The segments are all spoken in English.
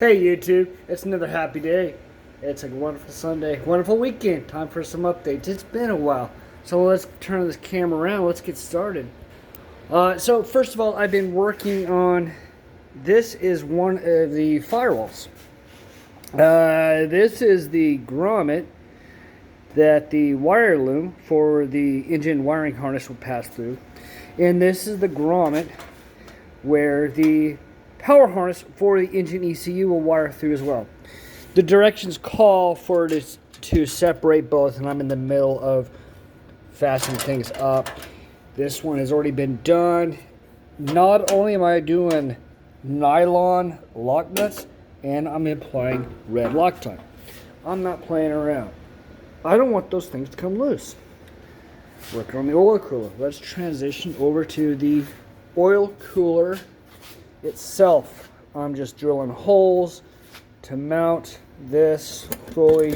Hey YouTube, it's another happy day. It's a wonderful Sunday, wonderful weekend. Time for some updates. It's been a while. So let's turn this camera around. Let's get started. So first of all, I've been working on, this is one of the firewalls. This is the grommet that the wire loom for the engine wiring harness will pass through. And this is the grommet where the power harness for the engine ECU will wire through as well. The directions call for this to separate both, and I'm in the middle of fastening things up. This one has already been done. Not only am I doing nylon lock nuts, and I'm applying red Loctite. I'm not playing around. I don't want those things to come loose. Working on the oil cooler. Let's transition over to the oil cooler itself. I'm just drilling holes to mount this fully,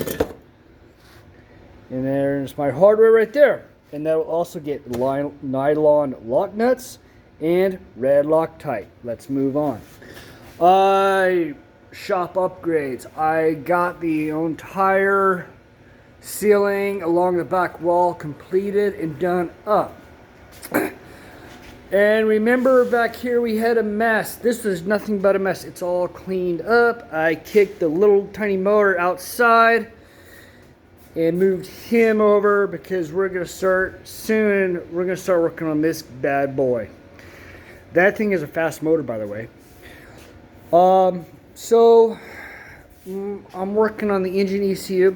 and there's my hardware right there, and that will also get nylon lock nuts and red Loctite. Let's move on. Shop upgrades. I got the entire ceiling along the back wall completed and done up. And remember, back here we had a mess. This is nothing but a mess. It's all cleaned up. I kicked the little tiny motor outside and moved him over because we're going to start soon. We're going to start working on this bad boy. That thing is a fast motor, by the way. I'm working on the engine ECU.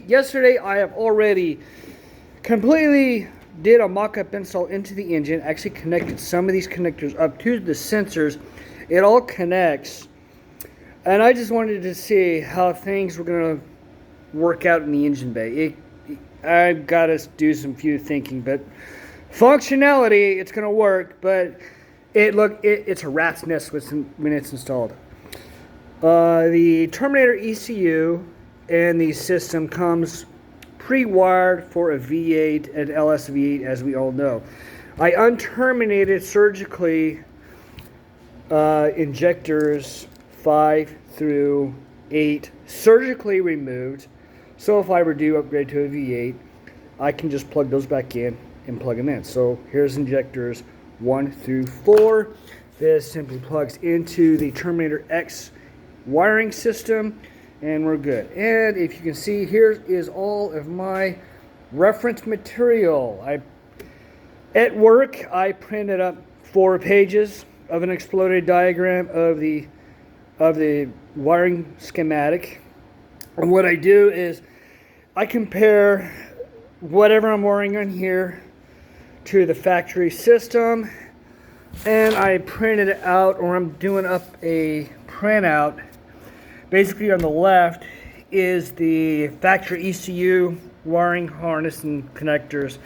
Yesterday I have already completely did a mock-up install into the engine. Actually connected some of these connectors up to the sensors. It all connects, and I just wanted to see how things were going to work out in the engine bay. I've got to do some few thinking, but functionality, it's going to work, but it's a rat's nest when it's installed. The Terminator ECU and the system comes pre-wired for a V8 and LS V8, as we all know. I unterminated surgically injectors 5 through 8, surgically removed. So if I were to upgrade to a V8, I can just plug those back in and plug them in. So here's injectors 1 through 4. This simply plugs into the Terminator X wiring system, and we're good. And if you can see, here is all of my reference material. At work, I printed up 4 pages of an exploded diagram of the wiring schematic. And what I do is I compare whatever I'm wiring on here to the factory system, and I printed it out, or I'm doing up a printout. Basically on the left is the factory ECU wiring harness and connectors.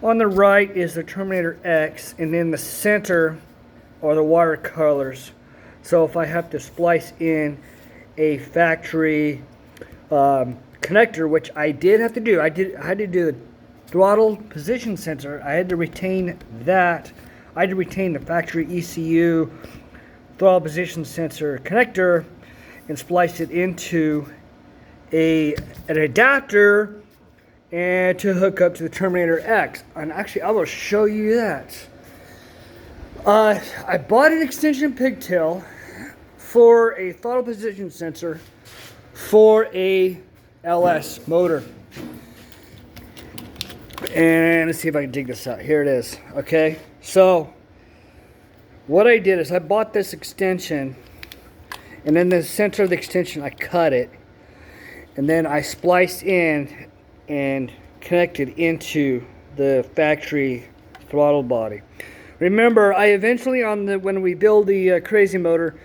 On the right is the Terminator X, and in the center are the wire colors. So if I have to splice in a factory connector, which I did have to do, I had to do the throttle position sensor. I had to retain that. I had to retain the factory ECU throttle position sensor connector and splice it into an adapter and to hook up to the Terminator X. And actually, I will show you that. I bought an extension pigtail for a throttle position sensor for a LS motor. And let's see if I can dig this out. Here it is. Okay, so what I did is I bought this extension, and in the center of the extension I cut it, and then I spliced in and connected into the factory throttle body. Remember, I eventually, when we build the crazy motor,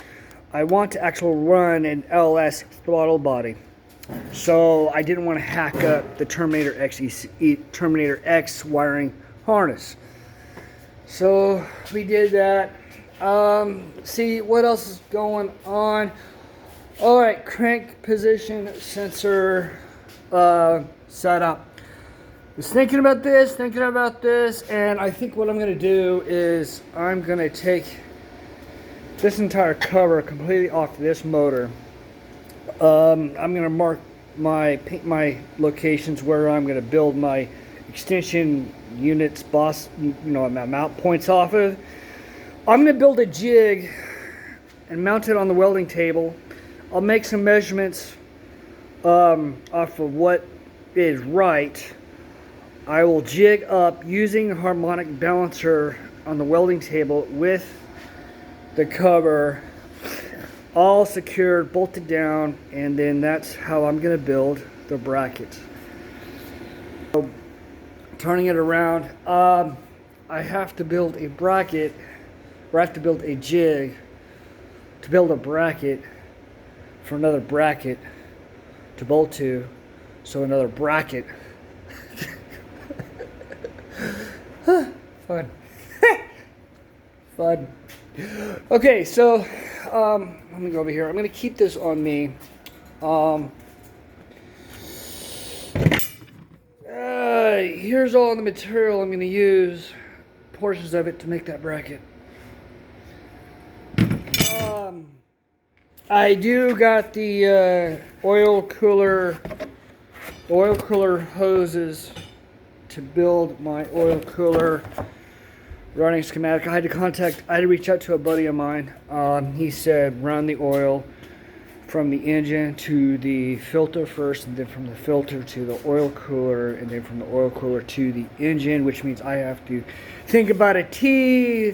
I want to actually run an LS throttle body. So I didn't want to hack up the Terminator X wiring harness. So we did that. See what else is going on. All right, crank position sensor setup. Was thinking about this, and I think what I'm going to do is I'm going to take this entire cover completely off this motor. I'm going to mark my locations where I'm going to build my extension units, my mount points off of. I'm going to build a jig and mount it on the welding table. I'll make some measurements off of what is right. I will jig up using a harmonic balancer on the welding table with the cover all secured, bolted down, and then that's how I'm going to build the bracket. So, turning it around, I have to build a bracket, or I have to build a jig to build a bracket for another bracket to bolt to, so another bracket. Fun. Fun. Okay, so let me go over here. I'm going to keep this on me. Here's all the material I'm going to use, portions of it to make that bracket. I do got the oil cooler hoses to build my oil cooler running schematic. I had to reach out to a buddy of mine. He said run the oil from the engine to the filter first, and then from the filter to the oil cooler, and then from the oil cooler to the engine, which means I have to think about a T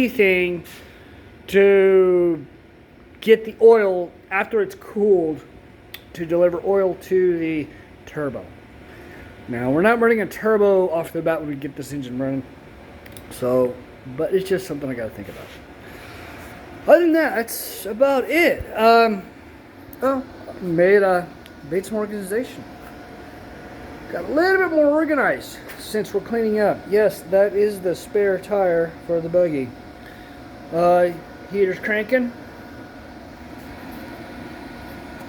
thing to get the oil after it's cooled to deliver oil to the turbo. Now, we're not running a turbo off the bat when we get this engine running, so, but it's just something I got to think about. Other than that, that's about it. Made some organization. Got a little bit more organized since we're cleaning up. Yes, that is the spare tire for the buggy. Heater's cranking.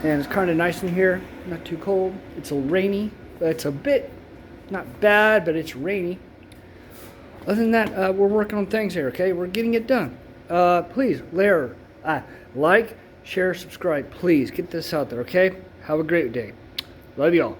And it's kind of nice in here, not too cold. It's a little rainy. It's a bit, not bad, but it's rainy. Other than that, we're working on things here, okay? We're getting it done. Please, like, share, subscribe. Please, get this out there, okay? Have a great day. Love y'all.